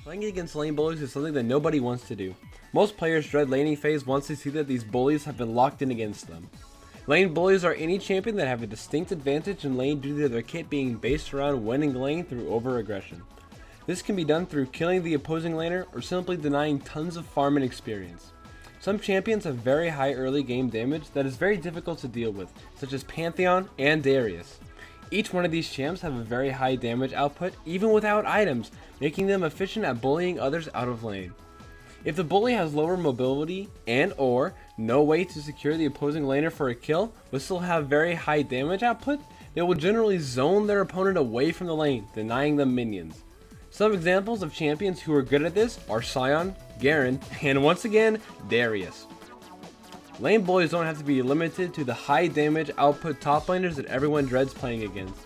Playing against lane bullies is something that nobody wants to do. Most players dread laning phase once they see that these bullies have been locked in against them. Lane bullies are any champion that have a distinct advantage in lane due to their kit being based around winning lane through over-aggression. This can be done through killing the opposing laner or simply denying tons of farm and experience. Some champions have very high early game damage that is very difficult to deal with, such as Pantheon and Darius. Each one of these champs have a very high damage output even without items, making them efficient at bullying others out of lane. If the bully has lower mobility and or no way to secure the opposing laner for a kill but still have very high damage output, they will generally zone their opponent away from the lane, denying them minions. Some examples of champions who are good at this are Sion, Garen, and once again, Darius. Lane bullies don't have to be limited to the high damage output top laners that everyone dreads playing against.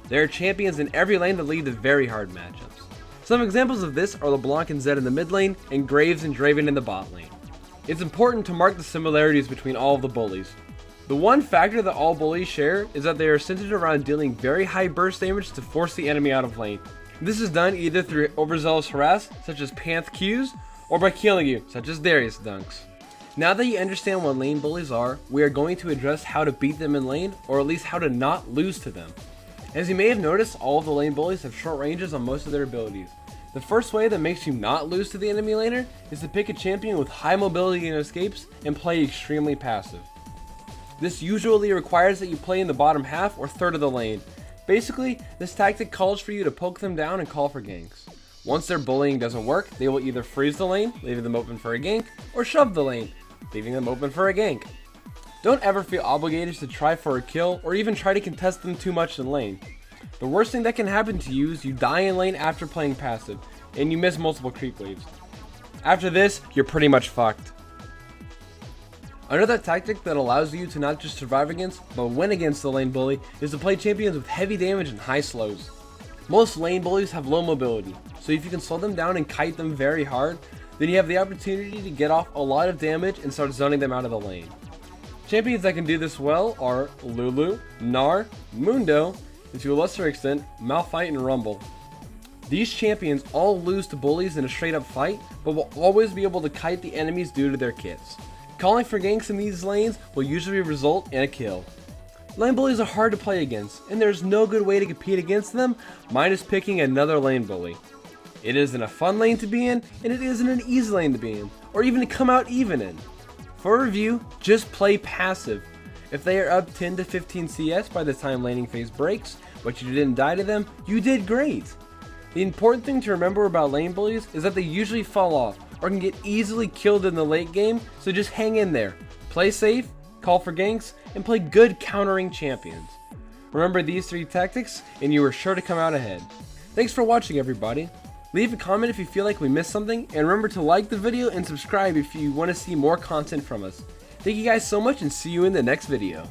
There are champions in every lane that lead to very hard matchups. Some examples of this are LeBlanc and Zed in the mid lane, and Graves and Draven in the bot lane. It's important to mark the similarities between all of the bullies. The one factor that all bullies share is that they are centered around dealing very high burst damage to force the enemy out of lane. This is done either through overzealous harass, such as Panth Qs, or by killing you, such as Darius dunks. Now that you understand what lane bullies are, we are going to address how to beat them in lane, or at least how to not lose to them. As you may have noticed, all of the lane bullies have short ranges on most of their abilities. The first way that makes you not lose to the enemy laner is to pick a champion with high mobility and escapes and play extremely passive. This usually requires that you play in the bottom half or third of the lane. Basically, this tactic calls for you to poke them down and call for ganks. Once their bullying doesn't work, they will either freeze the lane, leaving them open for a gank, or shove the lane, leaving them open for a gank. Don't ever feel obligated to try for a kill or even try to contest them too much in lane. The worst thing that can happen to you is you die in lane after playing passive, and you miss multiple creep waves. After this, you're pretty much fucked. Another tactic that allows you to not just survive against, but win against the lane bully is to play champions with heavy damage and high slows. Most lane bullies have low mobility, so if you can slow them down and kite them very hard, then you have the opportunity to get off a lot of damage and start zoning them out of the lane. Champions that can do this well are Lulu, Gnar, Mundo, and to a lesser extent, Malphite and Rumble. These champions all lose to bullies in a straight up fight, but will always be able to kite the enemies due to their kits. Calling for ganks in these lanes will usually result in a kill. Lane bullies are hard to play against, and there's no good way to compete against them minus picking another lane bully. It isn't a fun lane to be in, and it isn't an easy lane to be in, or even to come out even in. For a review, just play passive. If they are up 10 to 15 CS by the time laning phase breaks, but you didn't die to them, you did great. The important thing to remember about lane bullies is that they usually fall off, or can get easily killed in the late game, so just hang in there. Play safe, call for ganks, and play good countering champions. Remember these 3 tactics, and you are sure to come out ahead. Thanks for watching, everybody. Leave a comment if you feel like we missed something, and remember to like the video and subscribe if you want to see more content from us. Thank you guys so much, and see you in the next video.